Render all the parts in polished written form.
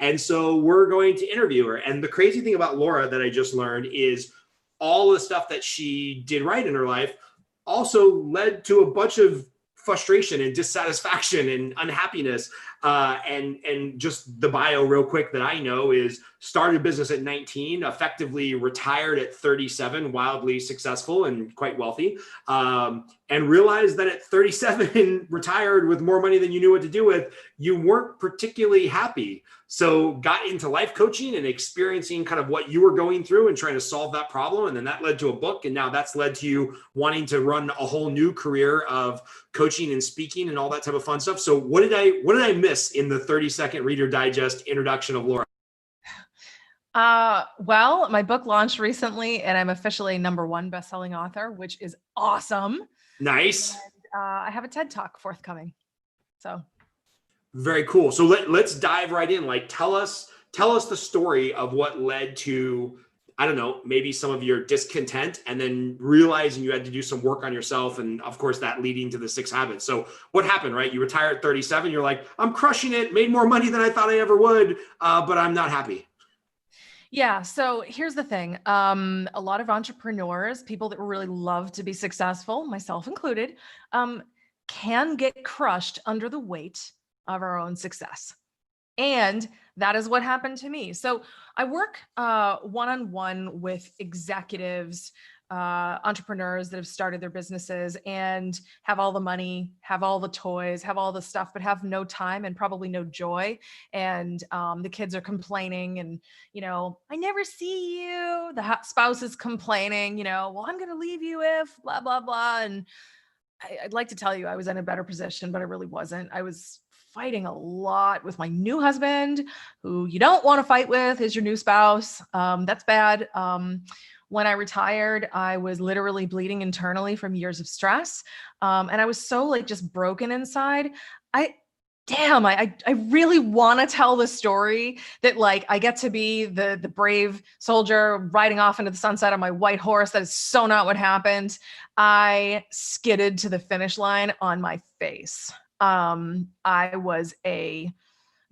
And so we're going to interview her. And the crazy thing about Laura that I just learned is all the stuff that she did right in her life also led to a bunch of frustration and dissatisfaction and unhappiness. And just the bio real quick that I know is started a business at 19, effectively retired at 37, wildly successful and quite wealthy, and realized that at 37, retired with more money than you knew what to do with, you weren't particularly happy. So got into life coaching and experiencing kind of what you were going through and trying to solve that problem. And then that led to a book. And now that's led to you wanting to run a whole new career of coaching and speaking and all that type of fun stuff. So what did I miss in the 30-second Reader Digest introduction of Laura? Well, my book launched recently and I'm officially #1 bestselling author, which is awesome. Nice. And, I have a TED Talk forthcoming. So very cool. So let's dive right in. Like, tell us the story of what led to, I don't know, maybe some of your discontent and then realizing you had to do some work on yourself. And of course that leading to the 6 habits. So what happened, right? You retired at 37. You're like, I'm crushing it, made more money than I thought I ever would, but I'm not happy. Yeah. So here's the thing. A lot of entrepreneurs, people that really love to be successful, myself included, can get crushed under the weight of our own success. And that is what happened to me. So I work one-on-one with executives, entrepreneurs that have started their businesses and have all the money, have all the toys, have all the stuff, but have no time and probably no joy. And the kids are complaining and, I never see you. The spouse is complaining, well, I'm going to leave you if blah, blah, blah. And I'd like to tell you I was in a better position, but I really wasn't. I was fighting a lot with my new husband, who you don't want to fight with is your new spouse. That's bad. When I retired, I was literally bleeding internally from years of stress. And I was so just broken inside. I really want to tell the story that I get to be the brave soldier riding off into the sunset on my white horse. That is so not what happened. I skidded to the finish line on my face. I was a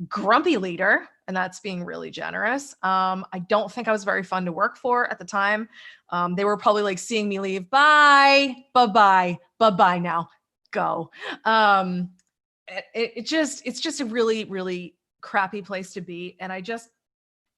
grumpy leader, and that's being really generous. I don't think I was very fun to work for at the time. They were probably seeing me leave. Bye, bye-bye, bye-bye now, go. It's just a really, really crappy place to be. And I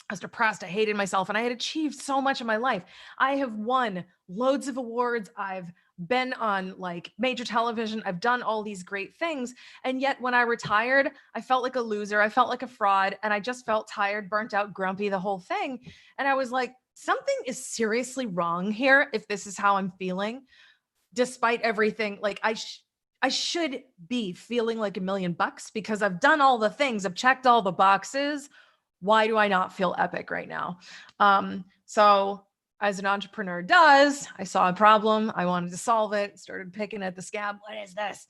was depressed. I hated myself and I had achieved so much in my life. I have won loads of awards. I've been on major television. I've done all these great things. And yet when I retired, I felt like a loser. I felt like a fraud and I just felt tired, burnt out, grumpy, the whole thing. And I was like, something is seriously wrong here if this is how I'm feeling, despite everything. I should be feeling like $1 million because I've done all the things. I've checked all the boxes. Why do I not feel epic right now? So as an entrepreneur does, I saw a problem. I wanted to solve it, started picking at the scab. What is this?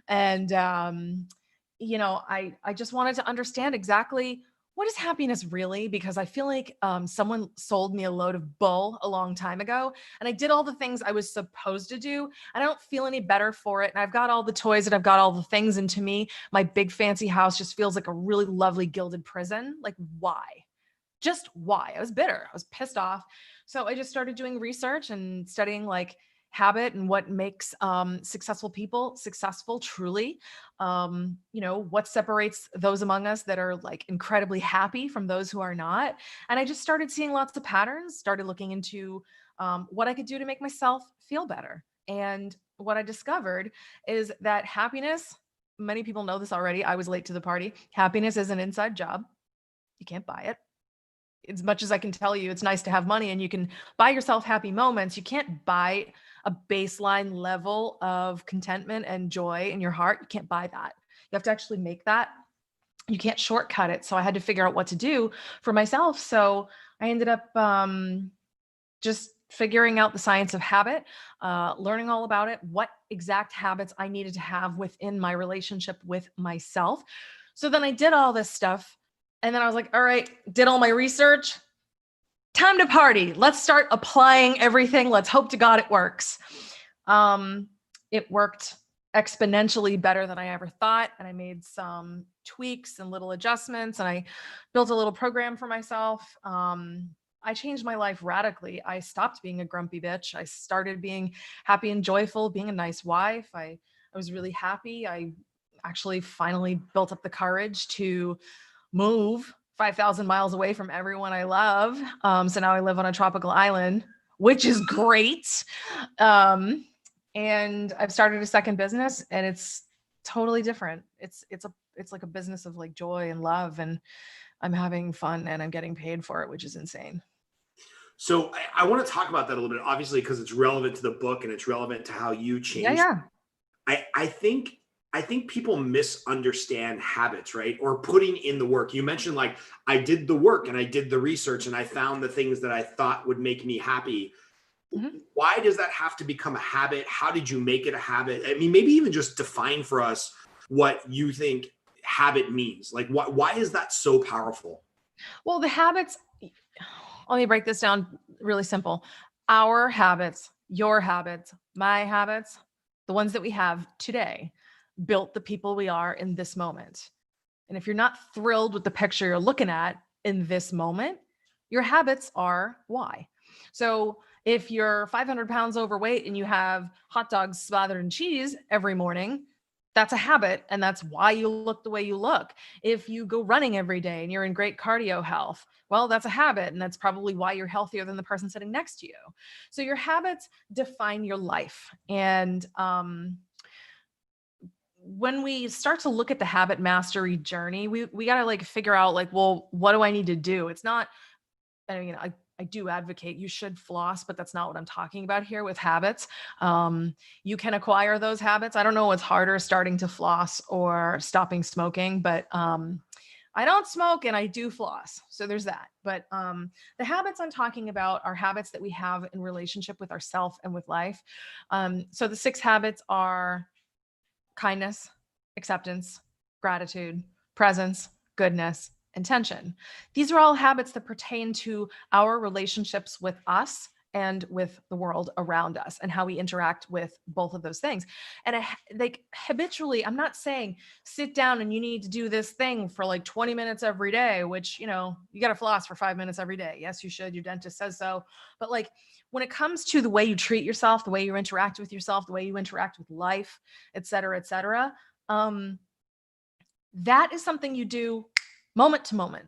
And, I just wanted to understand exactly what is happiness really? Because I feel like someone sold me a load of bull a long time ago and I did all the things I was supposed to do. And I don't feel any better for it. And I've got all the toys and I've got all the things. And to me, my big fancy house just feels like a really lovely gilded prison. Why? Just why? I was bitter. I was pissed off. So I just started doing research and studying habit and what makes successful people successful truly. What separates those among us that are incredibly happy from those who are not. And I just started seeing lots of patterns, started looking into what I could do to make myself feel better. And what I discovered is that happiness, many people know this already. I was late to the party. Happiness is an inside job. You can't buy it. As much as I can tell you, it's nice to have money and you can buy yourself happy moments. You can't buy a baseline level of contentment and joy in your heart. You can't buy that. You have to actually make that. You can't shortcut it. So I had to figure out what to do for myself. So I ended up just figuring out the science of habit, learning all about it, what exact habits I needed to have within my relationship with myself. So then I did all this stuff. And then I was like, all right, did all my research. Time to party. Let's start applying everything. Let's hope to God it works. It worked exponentially better than I ever thought. And I made some tweaks and little adjustments, and I built a little program for myself. I changed my life radically. I stopped being a grumpy bitch. I started being happy and joyful, being a nice wife. I was really happy. I actually finally built up the courage to move 5,000 miles away from everyone I love. So now I live on a tropical island, which is great. And I've started a second business, and it's totally different. It's like a business of like joy and love, and I'm having fun and I'm getting paid for it, which is insane. So I want to talk about that a little bit, obviously, because it's relevant to the book and it's relevant to how you Yeah, changed. yeah. I think people misunderstand habits, right? Or putting in the work. You mentioned like I did the work and I did the research and I found the things that I thought would make me happy. Mhm. Why does that have to become a habit? How did you make it a habit? I mean, maybe even just define for us what you think habit means. Like why is that so powerful? Well, the habits, let me break this down really simple. Our habits, your habits, my habits, the ones that we have today, built the people we are in this moment. And if you're not thrilled with the picture you're looking at in this moment, your habits are why. So if you're 500 pounds overweight and you have hot dogs smothered in cheese every morning, that's a habit. And that's why you look the way you look. If you go running every day and you're in great cardio health, well, that's a habit. And that's probably why you're healthier than the person sitting next to you. So your habits define your life. And when we start to look at the habit mastery journey, we got to like figure out like, well, what do I need to do? It's not, I mean, I do advocate you should floss, but that's not what I'm talking about here with habits. You can acquire those habits. I don't know what's harder, starting to floss or stopping smoking, but I don't smoke and I do floss. So there's that. But the habits I'm talking about are habits that we have in relationship with ourselves and with life. So the 6 habits are kindness, acceptance, gratitude, presence, goodness, intention. These are all habits that pertain to our relationships with us and with the world around us and how we interact with both of those things. And like habitually, I'm not saying sit down and you need to do this thing for like 20 minutes every day, which, you got to floss for 5 minutes every day. Yes, you should. Your dentist says so. But like when it comes to the way you treat yourself, the way you interact with yourself, the way you interact with life, et cetera, that is something you do moment to moment,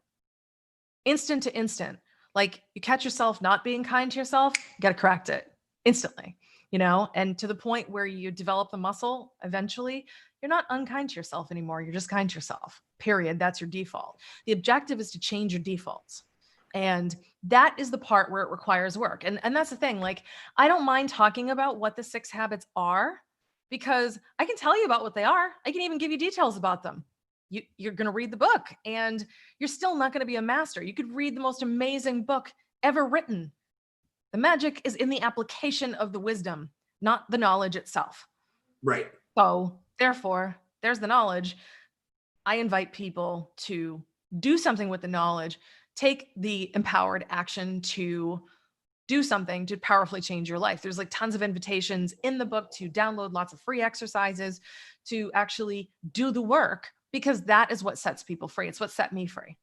instant to instant. Like you catch yourself not being kind to yourself, you got to correct it instantly, and to the point where you develop the muscle, eventually you're not unkind to yourself anymore. You're just kind to yourself, period. That's your default. The objective is to change your defaults. And that is the part where it requires work. And that's the thing. Like, I don't mind talking about what the 6 habits are because I can tell you about what they are. I can even give you details about them. You're going to read the book and you're still not going to be a master. You could read the most amazing book ever written. The magic is in the application of the wisdom, not the knowledge itself. Right. So therefore, there's the knowledge. I invite people to do something with the knowledge, take the empowered action to do something to powerfully change your life. There's like tons of invitations in the book to download lots of free exercises, to actually do the work, because that is what sets people free. It's what set me free.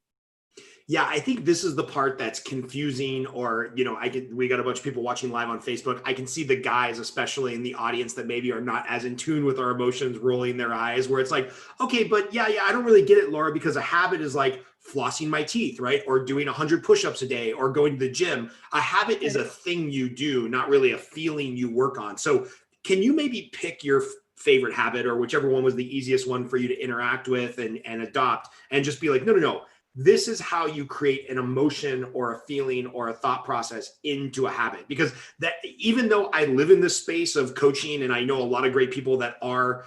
Yeah, I think this is the part that's confusing, or, we got a bunch of people watching live on Facebook. I can see the guys, especially in the audience, that maybe are not as in tune with our emotions, rolling their eyes, where it's like, okay, but yeah, I don't really get it, Laura, because a habit is like flossing my teeth, right? Or doing 100 push-ups a day, or going to the gym. A habit is a thing you do, not really a feeling you work on. So can you maybe pick your favorite habit, or whichever one was the easiest one for you to interact with and adopt, and just be like, no. This is how you create an emotion or a feeling or a thought process into a habit. Because that, even though I live in this space of coaching and I know a lot of great people that are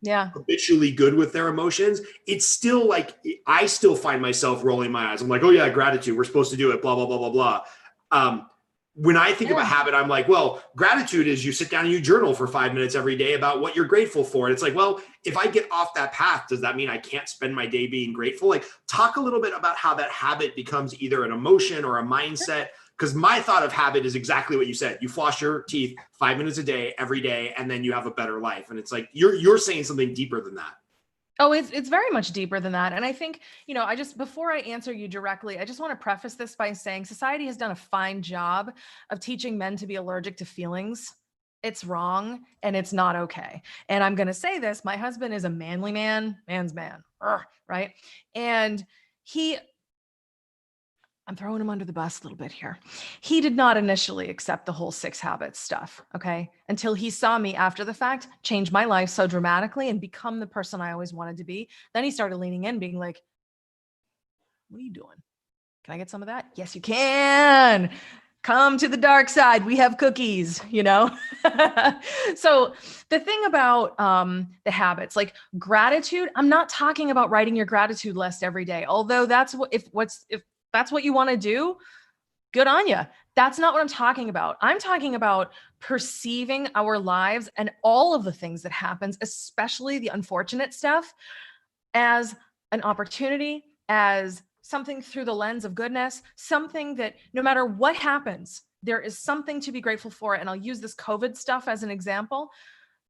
habitually good with their emotions, it's still like, I still find myself rolling my eyes. I'm like, oh yeah, gratitude, we're supposed to do it, blah, blah, blah, blah, blah. When I think of a habit, I'm like, well, gratitude is you sit down and you journal for 5 minutes every day about what you're grateful for. And it's like, well, if I get off that path, does that mean I can't spend my day being grateful? Like, talk a little bit about how that habit becomes either an emotion or a mindset. Because my thought of habit is exactly what you said. You floss your teeth 5 minutes a day, every day, and then you have a better life. And it's like, you're saying something deeper than that. Oh, it's very much deeper than that. And I think, before I answer you directly, I just want to preface this by saying society has done a fine job of teaching men to be allergic to feelings. It's wrong and it's not okay. And I'm going to say this, my husband is a manly man, man's man, right? And he I'm throwing him under the bus a little bit here. He did not initially accept the whole 6 habits stuff, okay? Until he saw me after the fact change my life so dramatically and become the person I always wanted to be. Then he started leaning in, being like, what are you doing? Can I get some of that? Yes, you can. Come to the dark side. We have cookies, So the thing about the habits, like gratitude, I'm not talking about writing your gratitude list every day. Although that's what, if that's what you want to do, good on you. That's not what I'm talking about. I'm talking about perceiving our lives and all of the things that happens, especially the unfortunate stuff, as an opportunity, as something through the lens of goodness, something that no matter what happens, there is something to be grateful for. And I'll use this COVID stuff as an example.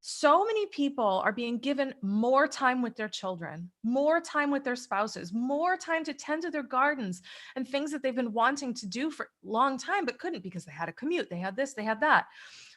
So many people are being given more time with their children, more time with their spouses, more time to tend to their gardens and things that they've been wanting to do for a long time, but couldn't because they had a commute, they had this, they had that.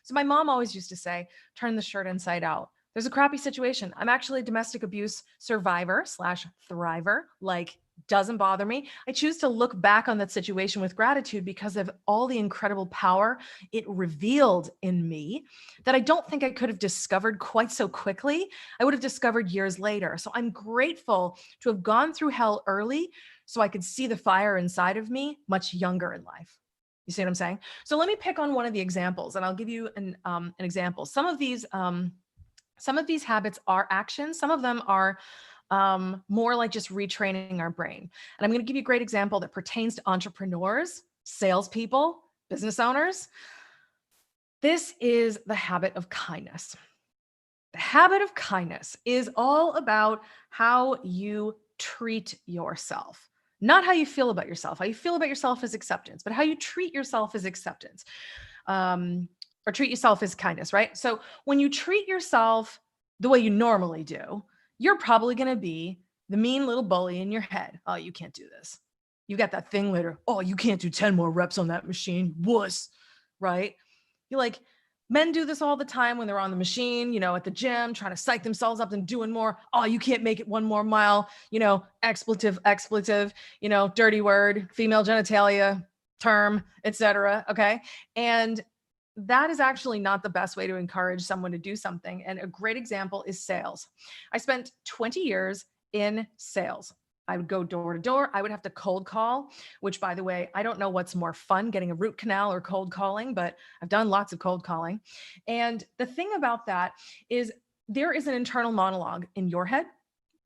So my mom always used to say, turn the shirt inside out. There's a crappy situation. I'm actually a domestic abuse survivor / thriver, like doesn't bother me. I choose to look back on that situation with gratitude because of all the incredible power it revealed in me that I don't think I could have discovered quite so quickly. I would have discovered years later. So I'm grateful to have gone through hell early so I could see the fire inside of me much younger in life. You see what I'm saying? So let me pick on one of the examples and I'll give you an example. Some of these habits are actions. Some of them are more like just retraining our brain. And I'm going to give you a great example that pertains to entrepreneurs, salespeople, business owners. This is the habit of kindness. The habit of kindness is all about how you treat yourself, not how you feel about yourself. How you feel about yourself is acceptance, but how you treat yourself is acceptance. Or treat yourself as kindness, right? So when you treat yourself the way you normally do, you're probably going to be the mean little bully in your head. Oh, you can't do this. You got that thing later. Oh, you can't do 10 more reps on that machine. Wuss, right? You're like, men do this all the time when they're on the machine, at the gym, trying to psych themselves up and doing more. Oh, you can't make it 1 more mile, expletive, dirty word, female genitalia term, etc. Okay. And that is actually not the best way to encourage someone to do something. And a great example is sales. I spent 20 years in sales. I would go door to door. I would have to cold call, which, by the way, I don't know what's more fun, getting a root canal or cold calling, but I've done lots of cold calling. And the thing about that is there is an internal monologue in your head,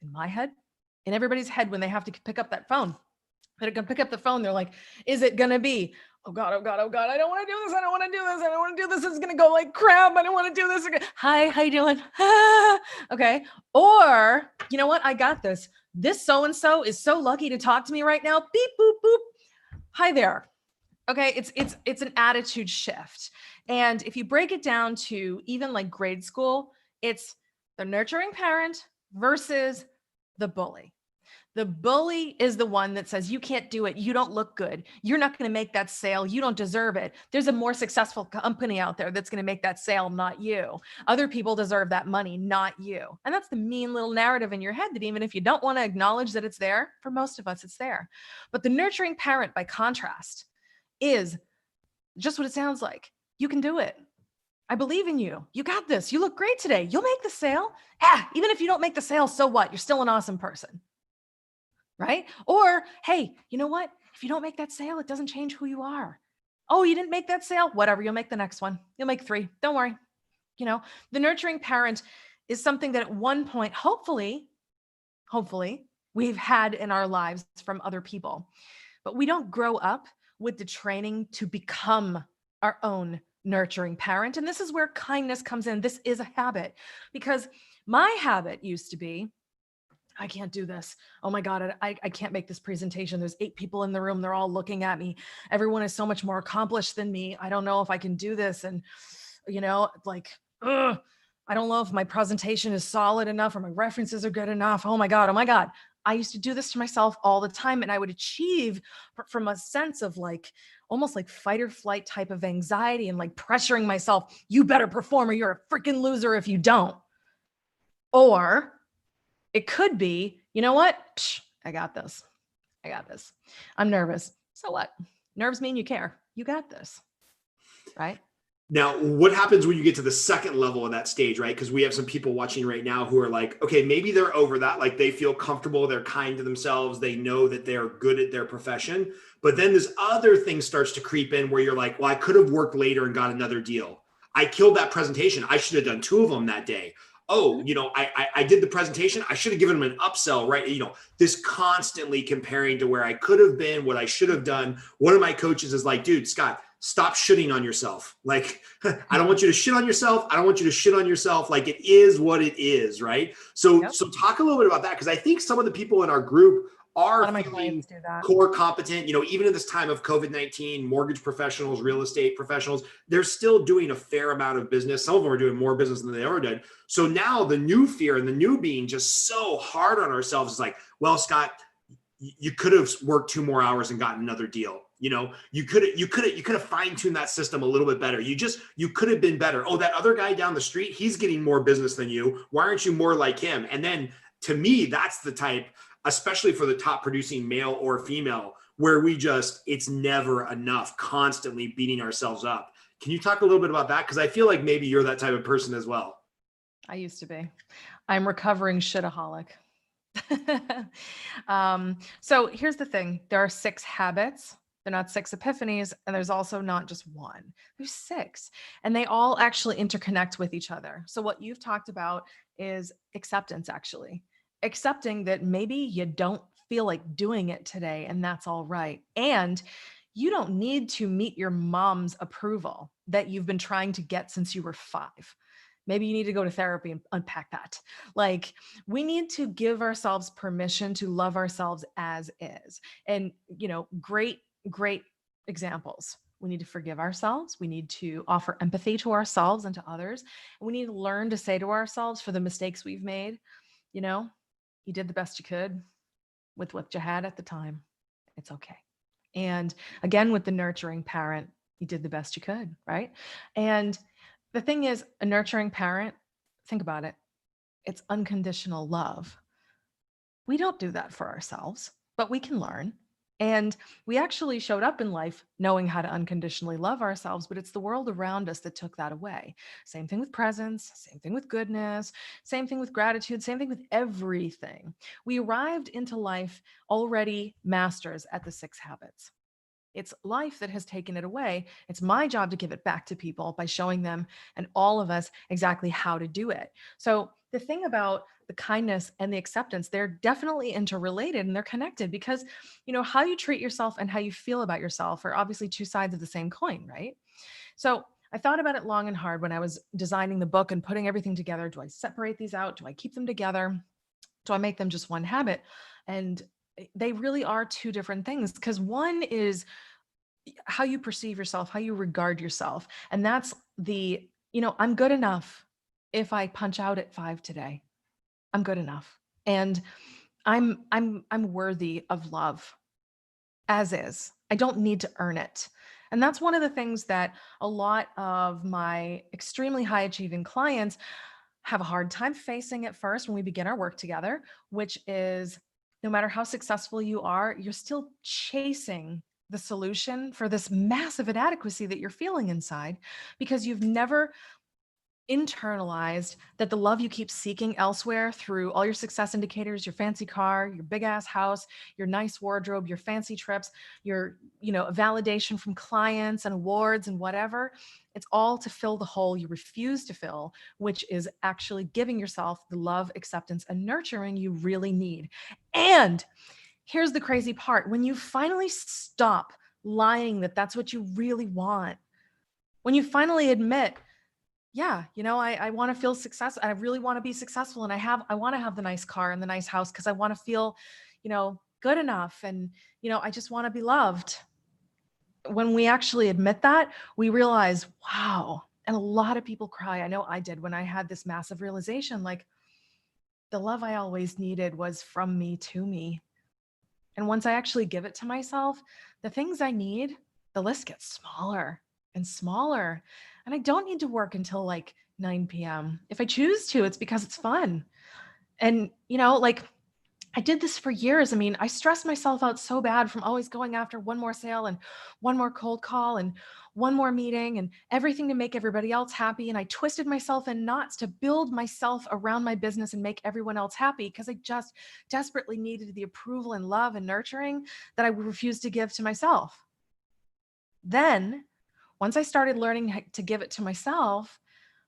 in my head, in everybody's head when they have to pick up that phone. They're going to pick up the phone. They're like, is it going to be, oh God, oh God, oh God, I don't want to do this. I don't want to do this. I don't want to do this. It's going to go like crap. I don't want to do this. Hi, how you doing? Okay. Or, you know what? I got this. This so-and-so is so lucky to talk to me right now. Beep, boop, boop. Hi there. Okay. It's an attitude shift. And if you break it down to even like grade school, it's the nurturing parent versus the bully. The bully is the one that says, you can't do it. You don't look good. You're not going to make that sale. You don't deserve it. There's a more successful company out there that's going to make that sale, not you. Other people deserve that money, not you. And that's the mean little narrative in your head that even if you don't want to acknowledge that it's there, for most of us, it's there. But the nurturing parent, by contrast, is just what it sounds like. You can do it. I believe in you. You got this. You look great today. You'll make the sale. Even if you don't make the sale, so what? You're still an awesome person. Right? Or, hey, you know what? If you don't make that sale, it doesn't change who you are. Oh, you didn't make that sale? Whatever. You'll make the next one. You'll make 3. Don't worry. The nurturing parent is something that at one point, hopefully, we've had in our lives from other people. But we don't grow up with the training to become our own nurturing parent. And this is where kindness comes in. This is a habit, because my habit used to be, I can't do this. Oh my God, I can't make this presentation. There's 8 people in the room. They're all looking at me. Everyone is so much more accomplished than me. I don't know if I can do this. And, ugh, I don't know if my presentation is solid enough or my references are good enough. Oh my God. Oh my God. I used to do this to myself all the time, and I would achieve from a sense of like, almost like fight or flight type of anxiety and like pressuring myself. You better perform or you're a freaking loser if you don't. Or it could be, you know what? Psh, I got this. I got this. I'm nervous. So what? Nerves mean you care. You got this. Right? Now, what happens when you get to the second level of that stage, right? Because we have some people watching right now who are like, okay, maybe they're over that. Like they feel comfortable, they're kind to themselves, they know that they're good at their profession. But then this other thing starts to creep in where you're like, well, I could have worked later and got another deal. I killed that presentation. I should have done 2 of them that day. Oh, I did the presentation. I should have given them an upsell, right? This constantly comparing to where I could have been, what I should have done. One of my coaches is like, dude, Scott, stop shitting on yourself. Like, I don't want you to shit on yourself. I don't want you to shit on yourself. Like, it is what it is, right? So talk a little bit about that, because I think some of the people in our group are feeling core competent, even in this time of COVID-19, mortgage professionals, real estate professionals, they're still doing a fair amount of business. Some of them are doing more business than they ever did. So now the new fear and the new being just so hard on ourselves is like, well, Scott, you could have worked 2 more hours and gotten another deal. You could have fine-tuned that system a little bit better. You could have been better. Oh, that other guy down the street, he's getting more business than you. Why aren't you more like him? And then to me, that's the type, especially for the top producing male or female, where it's never enough, constantly beating ourselves up. Can you talk a little bit about that? Because I feel like maybe you're that type of person as well. I used to be. I'm recovering shitaholic. So here's the thing. There are 6 habits. They're not 6 epiphanies. And there's also not just one. There's 6. And they all actually interconnect with each other. So what you've talked about is acceptance, actually. Accepting that maybe you don't feel like doing it today, and that's all right. And you don't need to meet your mom's approval that you've been trying to get since you were 5. Maybe you need to go to therapy and unpack that. Like, we need to give ourselves permission to love ourselves as is. And, great examples. We need to forgive ourselves. We need to offer empathy to ourselves and to others. And we need to learn to say to ourselves, for the mistakes we've made, you did the best you could with what you had at the time. It's okay. And again, with the nurturing parent, you did the best you could, right? And the thing is, a nurturing parent, think about it. It's unconditional love. We don't do that for ourselves, but we can learn. And we actually showed up in life knowing how to unconditionally love ourselves, but it's the world around us that took that away. Same thing with presence, same thing with goodness, same thing with gratitude, same thing with everything. We arrived into life already masters at the 6 habits. It's life that has taken it away. It's my job to give it back to people by showing them and all of us exactly how to do it. So the thing about the kindness and the acceptance, they're definitely interrelated and they're connected, because, how you treat yourself and how you feel about yourself are obviously 2 sides of the same coin, right? So I thought about it long and hard when I was designing the book and putting everything together. Do I separate these out? Do I keep them together? Do I make them just one habit? And they really are 2 different things, because one is how you perceive yourself, how you regard yourself. And that's I'm good enough. If I punch out at 5 today, I'm good enough. And I'm worthy of love as is. I don't need to earn it. And that's one of the things that a lot of my extremely high achieving clients have a hard time facing at first when we begin our work together, which is, no matter how successful you are, you're still chasing the solution for this massive inadequacy that you're feeling inside, because you've never internalized that the love you keep seeking elsewhere through all your success indicators, your fancy car, your big ass house, your nice wardrobe, your fancy trips, your, validation from clients and awards and whatever, it's all to fill the hole you refuse to fill, which is actually giving yourself the love, acceptance, and nurturing you really need. And here's the crazy part. When you finally stop lying that that's what you really want, when you finally admit, yeah, I want to feel successful. I really want to be successful. And I want to have the nice car and the nice house because I want to feel, good enough. And, I just want to be loved. When we actually admit that, we realize, wow, And a lot of people cry. I know I did when I had this massive realization, like the love I always needed was from me to me. And once I actually give it to myself, the things I need, the list gets smaller and smaller. And I don't need to work until like 9 p.m. If I choose to, it's because it's fun. And, like I did this for years. I mean, I stressed myself out so bad from always going after one more sale and one more cold call and one more meeting and everything to make everybody else happy. And I twisted myself in knots to build myself around my business and make everyone else happy because I just desperately needed the approval and love and nurturing that I refused to give to myself. Then, once I started learning to give it to myself,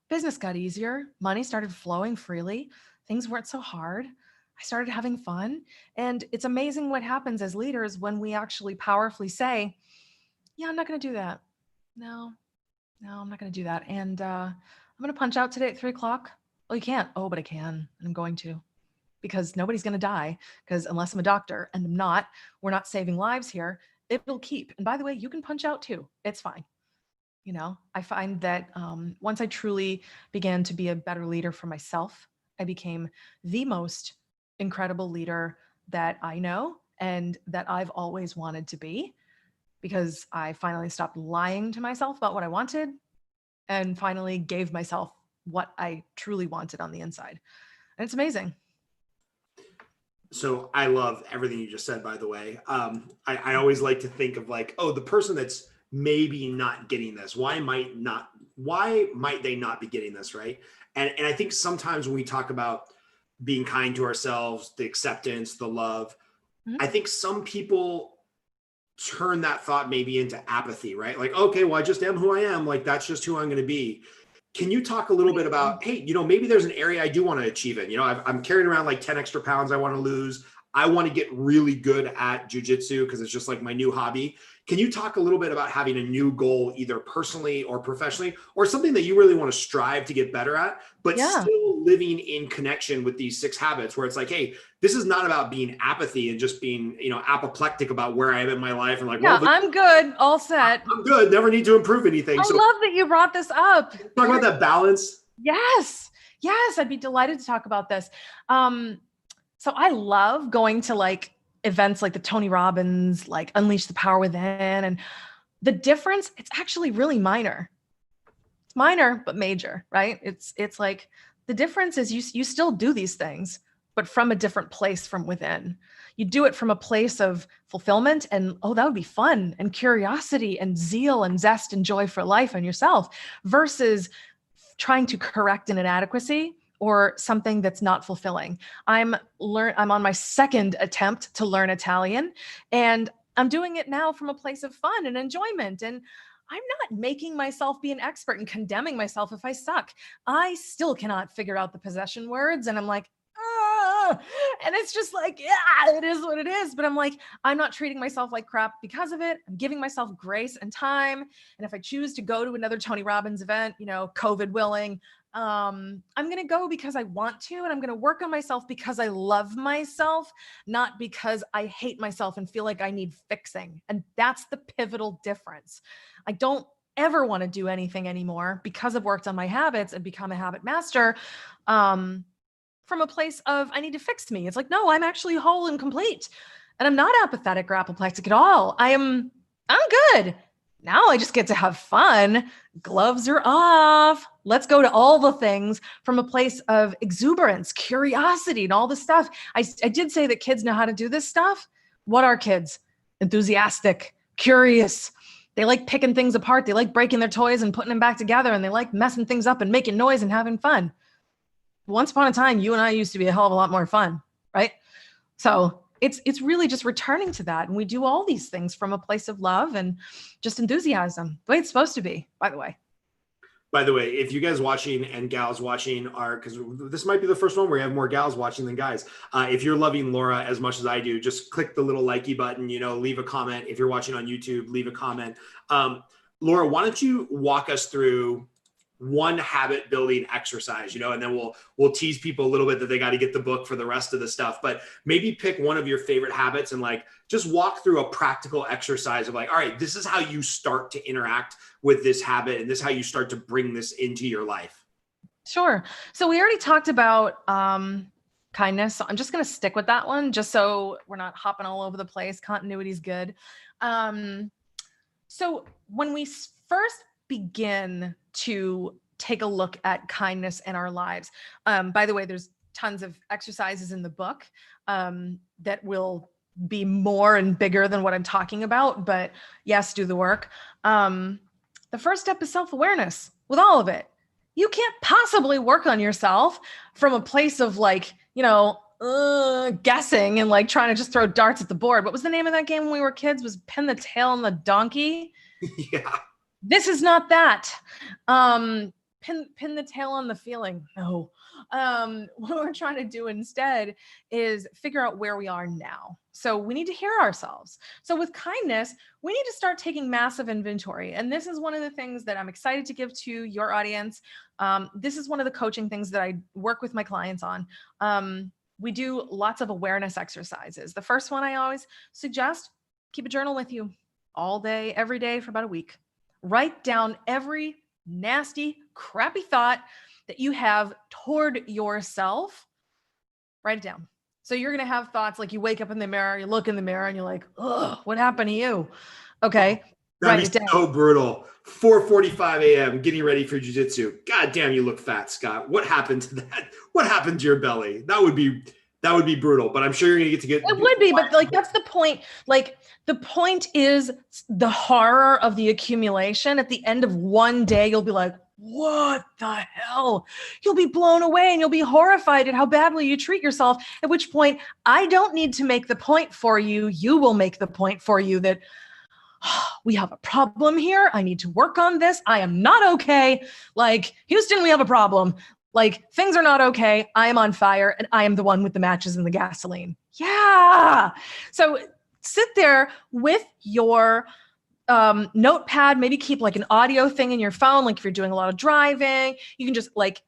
business got easier. Money started flowing freely. Things weren't so hard. I started having fun. And it's amazing what happens as leaders when we actually powerfully say, yeah, I'm not going to do that. No, I'm not going to do that. And I'm going to punch out today at 3:00. Oh, you can't. Oh, but I can. And I'm going to, because nobody's going to die. Because unless I'm a doctor, and I'm not, we're not saving lives here. It'll keep. And by the way, you can punch out too. It's fine. I find that once I truly began to be a better leader for myself, I became the most incredible leader that I know and that I've always wanted to be, because I finally stopped lying to myself about what I wanted and finally gave myself what I truly wanted on the inside. And it's amazing. So I love everything you just said, by the way. I always like to think of like, oh, the person that's maybe not getting this, why might they not be getting this, right? And I think sometimes when we talk about being kind to ourselves, the acceptance, the love, I think some people turn that thought maybe into apathy, right? Like, okay, well, I just am who I am. Like, that's just who I'm going to be. Can you talk a little bit about, hey, maybe there's an area I do want to achieve in. I'm carrying around like 10 extra pounds I want to lose. I want to get really good at jujitsu because it's just like my new hobby. Can you talk a little bit about having a new goal, either personally or professionally, or something that you really want to strive to get better at, but still living in connection with these 6 habits where it's like, hey, this is not about being apathy and just being, apoplectic about where I am in my life and like, well, I'm good, all set. I'm good, never need to improve anything. I love that you brought this up. Talk about that balance. Yes, I'd be delighted to talk about this. So I love going to like events like the Tony Robbins, like Unleash the Power Within. And the difference, it's actually really minor. It's minor, but major, right? It's like the difference is you still do these things, but from a different place from within. You do it from a place of fulfillment and, oh, that would be fun, and curiosity and zeal and zest and joy for life and yourself, versus trying to correct an inadequacy or something that's not fulfilling. I'm on my 2nd attempt to learn Italian, and I'm doing it now from a place of fun and enjoyment. And I'm not making myself be an expert and condemning myself if I suck. I still cannot figure out the possession words. And I'm like, and it's just like, yeah, it is what it is. But I'm like, I'm not treating myself like crap because of it. I'm giving myself grace and time. And if I choose to go to another Tony Robbins event, COVID willing, I'm going to go because I want to, and I'm going to work on myself because I love myself, not because I hate myself and feel like I need fixing. And that's the pivotal difference. I don't ever want to do anything anymore because I've worked on my habits and become a habit master. From a place of, I need to fix me. It's like, no, I'm actually whole and complete. And I'm not apathetic or apoplectic at all. I'm good. Now I just get to have fun. Gloves are off. Let's go to all the things from a place of exuberance, curiosity, and all this stuff. I did say that kids know how to do this stuff. What are kids? Enthusiastic, curious. They like picking things apart. They like breaking their toys and putting them back together. And they like messing things up and making noise and having fun. Once upon a time, you and I used to be a hell of a lot more fun, right? So it's really just returning to that. And we do all these things from a place of love and just enthusiasm, the way it's supposed to be, by the way. By the way, if you guys watching and gals watching are, because this might be the first one where you have more gals watching than guys. If you're loving Laura as much as I do, just click the little likey button, leave a comment. If you're watching on YouTube, leave a comment. Laura, why don't you walk us through one habit building exercise, and then we'll tease people a little bit that they got to get the book for the rest of the stuff. But maybe pick one of your favorite habits and like just walk through a practical exercise of like, all right, this is how you start to interact with this habit, and this is how you start to bring this into your life. Sure. So we already talked about kindness. So I'm just going to stick with that one just so we're not hopping all over the place. Continuity is good. So when we first begin to take a look at kindness in our lives, by the way, there's tons of exercises in the book that will be more and bigger than what I'm talking about, but yes, do the work. The first step is self-awareness with all of it. You can't possibly work on yourself from a place of like, guessing and like trying to just throw darts at the board. What was the name of that game when we were kids? Was Pin the Tail on the Donkey? Yeah. This is not that. Pin the tail on the feeling. No. What we're trying to do instead is figure out where we are now. So we need to hear ourselves. So with kindness, we need to start taking massive inventory. And this is one of the things that I'm excited to give to your audience. This is one of the coaching things that I work with my clients on. We do lots of awareness exercises. The first one I always suggest, keep a journal with you all day, every day for about a week. Write down every nasty, crappy thought that you have toward yourself. Write it down. So you're going to have thoughts like you wake up in the mirror, you look in the mirror and you're like, ugh, what happened to you? Okay. That'd be so brutal. 4:45 a.m. getting ready for jiu-jitsu. God damn, you look fat, Scott. What happened to that? What happened to your belly? That would be brutal, but I'm sure you're going to get it would be, but like, that's the point. Like the point is the horror of the accumulation. At the end of one day, you'll be like, what the hell? You'll be blown away and you'll be horrified at how badly you treat yourself. At which point I don't need to make the point for you. You will make the point for you that we have a problem here. I need to work on this. I am not okay. Like, Houston, we have a problem. Like, things are not okay. I am on fire and I am the one with the matches and the gasoline. Yeah. So sit there with your notepad, maybe keep like an audio thing in your phone. Like if you're doing a lot of driving, you can just like,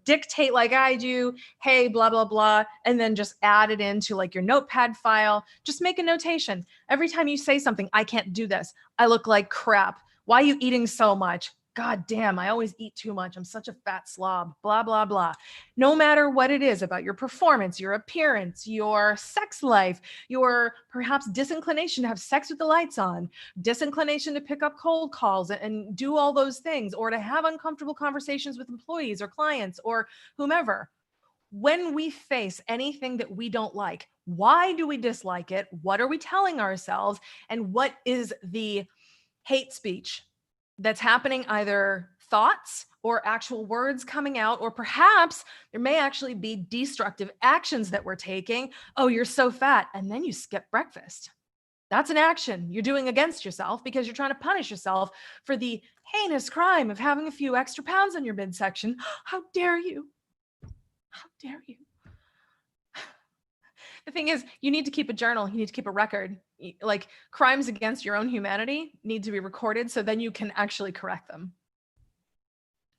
dictate like I do, hey, blah, blah, blah. And then just add it into like your notepad file. Just make a notation. Every time you say something, I can't do this. I look like crap. Why are you eating so much? God damn, I always eat too much. I'm such a fat slob, blah, blah, blah. No matter what it is about your performance, your appearance, your sex life, your perhaps disinclination to have sex with the lights on, disinclination to pick up cold calls and do all those things, or to have uncomfortable conversations with employees or clients or whomever. When we face anything that we don't like, why do we dislike it? What are we telling ourselves? And what is the hate speech that's happening, either thoughts or actual words coming out, or perhaps there may actually be destructive actions that we're taking. Oh, you're so fat. And then you skip breakfast. That's an action you're doing against yourself because you're trying to punish yourself for the heinous crime of having a few extra pounds on your midsection. How dare you? How dare you? The thing is, you need to keep a journal. You need to keep a record. Like, crimes against your own humanity need to be recorded so then you can actually correct them.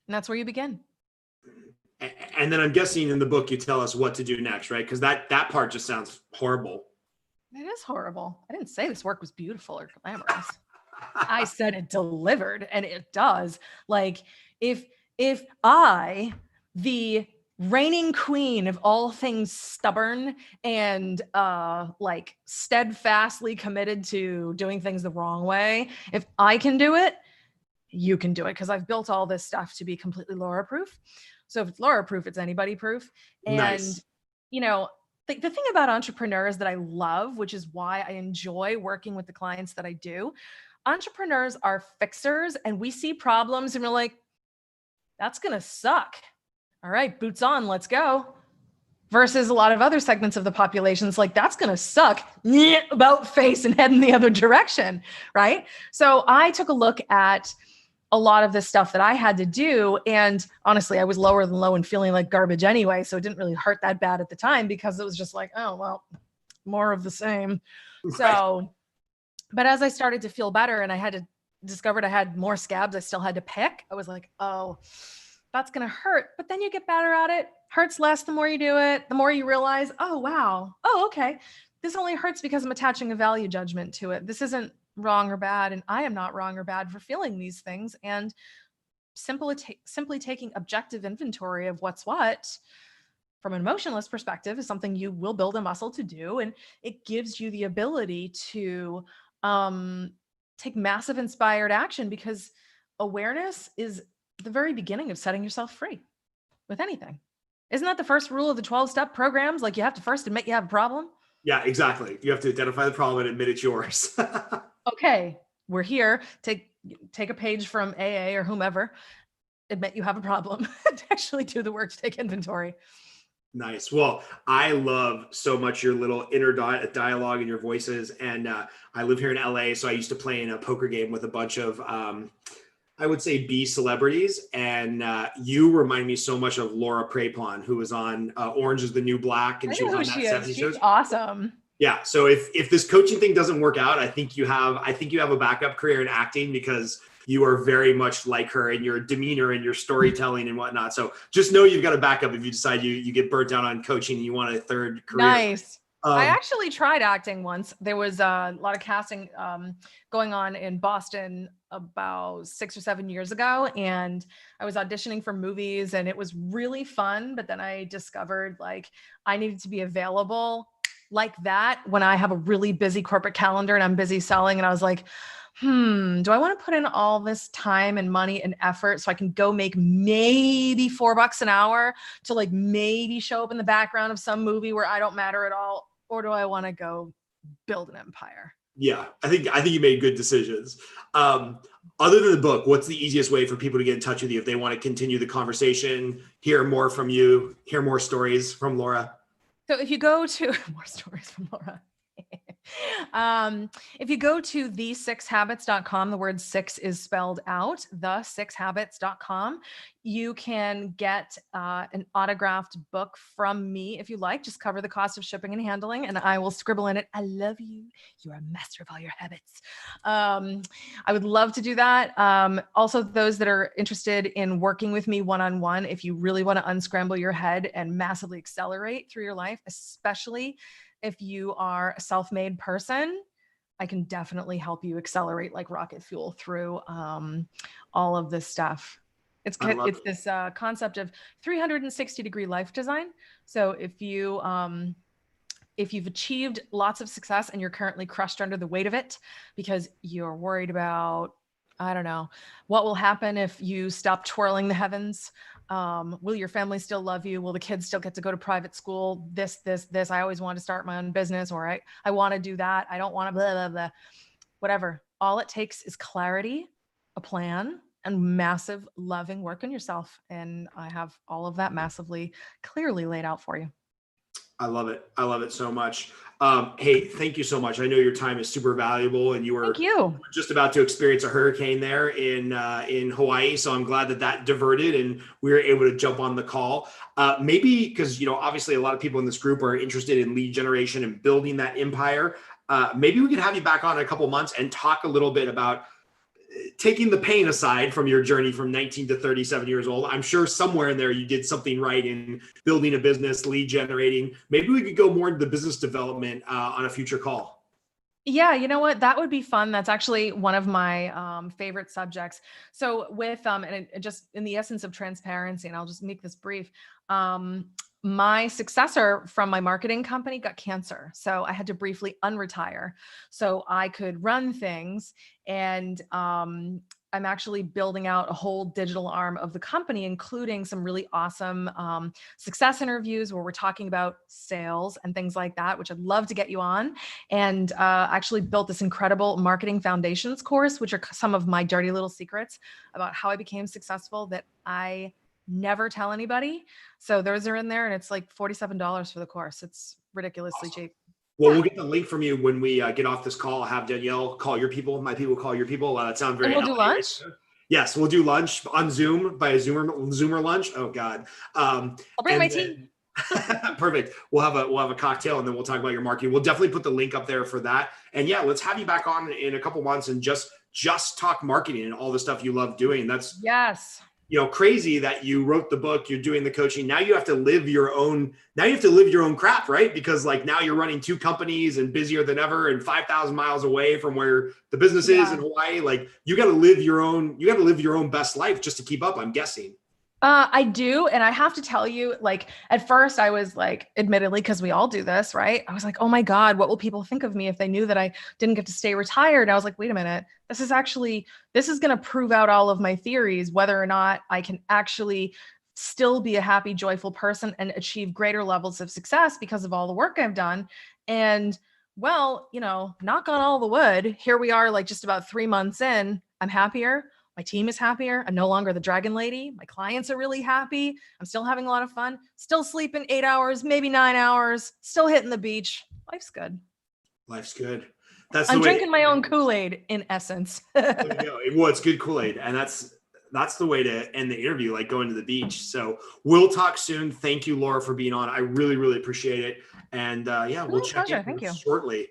And that's where you begin. And then I'm guessing in the book you tell us what to do next, right? Because that part just sounds horrible. It is horrible. I didn't say this work was beautiful or glamorous. I said it delivered, and it does. Like, if I, the reigning queen of all things stubborn and like steadfastly committed to doing things the wrong way, if I can do it, you can do it, because I've built all this stuff to be completely Laura proof. So if it's Laura proof, it's anybody proof. And nice. The thing about entrepreneurs that I love, which is why I enjoy working with the clients that I do, entrepreneurs are fixers, and we see problems and we're like, that's going to suck. All right, boots on, let's go. Versus a lot of other segments of the population, it's like, that's going to suck. About face and head in the other direction, right? So I took a look at a lot of the stuff that I had to do. And honestly, I was lower than low and feeling like garbage anyway. So it didn't really hurt that bad at the time, because it was just like, oh, well, more of the same. Right. So, but as I started to feel better and discovered I had more scabs I still had to pick, I was like, oh, that's going to hurt, but then you get better at it. Hurts less the more you do it, the more you realize, oh, wow. Oh, okay. This only hurts because I'm attaching a value judgment to it. This isn't wrong or bad. And I am not wrong or bad for feeling these things. And simply taking objective inventory of what's what from an emotionless perspective is something you will build a muscle to do. And it gives you the ability to take massive inspired action, because awareness is the very beginning of setting yourself free with anything. Isn't that the first rule of the 12-step programs? Like, you have to first admit you have a problem. Yeah, exactly. You have to identify the problem and admit it's yours. Okay, we're here. Take a page from AA or whomever. Admit you have a problem and actually do the work to take inventory. Nice. Well, I love so much your little inner dialogue and your voices. And I live here in LA, so I used to play in a poker game with a bunch of, I would say, B celebrities. And you remind me so much of Laura Prepon, who was on Orange is the New Black, and she was on that 70s show. She's awesome. Yeah. So if this coaching thing doesn't work out, I think you have a backup career in acting, because you are very much like her in your demeanor and your storytelling and whatnot. So just know you've got a backup if you decide you get burnt out on coaching and you want a third career. Nice. I actually tried acting once. There was a lot of casting going on in Boston about 6 or 7 years ago. And I was auditioning for movies, and it was really fun. But then I discovered, like, I needed to be available like that when I have a really busy corporate calendar and I'm busy selling. And I was like, do I want to put in all this time and money and effort so I can go make maybe $4 an hour to, like, maybe show up in the background of some movie where I don't matter at all? Or do I want to go build an empire? Yeah, I think you made good decisions. Other than the book, what's the easiest way for people to get in touch with you if they want to continue the conversation, hear more from you, hear more stories from Laura? So if you go to more stories from Laura, if you go to the6habits.com, the word 6 is spelled out, the6habits.com, you can get an autographed book from me if you like. Just cover the cost of shipping and handling, and I will scribble in it, "I love you. You are a master of all your habits." I would love to do that. Also, those that are interested in working with me one-on-one, if you really want to unscramble your head and massively accelerate through your life, especially if you are a self-made person, I can definitely help you accelerate like rocket fuel through all of this stuff. It's this concept of 360-degree life design. So if you've achieved lots of success and you're currently crushed under the weight of it because you're worried about, I don't know, what will happen if you stop twirling the heavens? Will your family still love you? Will the kids still get to go to private school? This. I always wanted to start my own business, or I want to do that. I don't want to blah, blah, blah. Whatever. All it takes is clarity, a plan, and massive loving work on yourself. And I have all of that massively clearly laid out for you. I love it. I love it so much. Hey, thank you so much. I know your time is super valuable, and you were just about to experience a hurricane there in Hawaii. So I'm glad that diverted and we were able to jump on the call. Maybe because, obviously a lot of people in this group are interested in lead generation and building that empire. Maybe we could have you back on in a couple months and talk a little bit about taking the pain aside from your journey from 19 to 37 years old. I'm sure somewhere in there you did something right in building a business, lead generating. Maybe we could go more into the business development on a future call. Yeah, you know what? That would be fun. That's actually one of my favorite subjects. So with, and just in the essence of transparency, and I'll just make this brief, my successor from my marketing company got cancer. So I had to briefly unretire so I could run things. And I'm actually building out a whole digital arm of the company, including some really awesome success interviews where we're talking about sales and things like that, which I'd love to get you on. And actually built this incredible marketing foundations course, which are some of my dirty little secrets about how I became successful that I never tell anybody. So those are in there, and it's like $47 for the course. It's ridiculously cheap. Well, we'll get the link from you when we get off this call. Have Danielle call your people. My people call your people. That sounds very. And we'll do lunch. Yes, we'll do lunch on Zoom by a Zoomer lunch. Oh God. I'll bring my tea. Perfect. We'll have a cocktail, and then we'll talk about your marketing. We'll definitely put the link up there for that. And yeah, let's have you back on in a couple months and just talk marketing and all the stuff you love doing. Yes. crazy that you wrote the book, you're doing the coaching. Now you have to live your own crap, right? Because like now you're running 2 companies and busier than ever and 5,000 miles away from where the business is in Hawaii. Like you got to live your own best life just to keep up, I'm guessing. I do. And I have to tell you, like, at first I was like, admittedly, because we all do this, right? I was like, oh my God, what will people think of me if they knew that I didn't get to stay retired? I was like, wait a minute, this is going to prove out all of my theories, whether or not I can actually still be a happy, joyful person and achieve greater levels of success because of all the work I've done. And well, knock on all the wood, here we are, like just about 3 months in, I'm happier. My team is happier. I'm no longer the dragon lady. My clients are really happy. I'm still having a lot of fun, still sleeping 8 hours, maybe 9 hours, still hitting the beach. Life's good. Life's good. I'm drinking my own Kool-Aid in essence. There you go. Well, it's good Kool-Aid. And that's the way to end the interview, like going to the beach. So we'll talk soon. Thank you, Laura, for being on. I really, really appreciate it. And we'll check in shortly.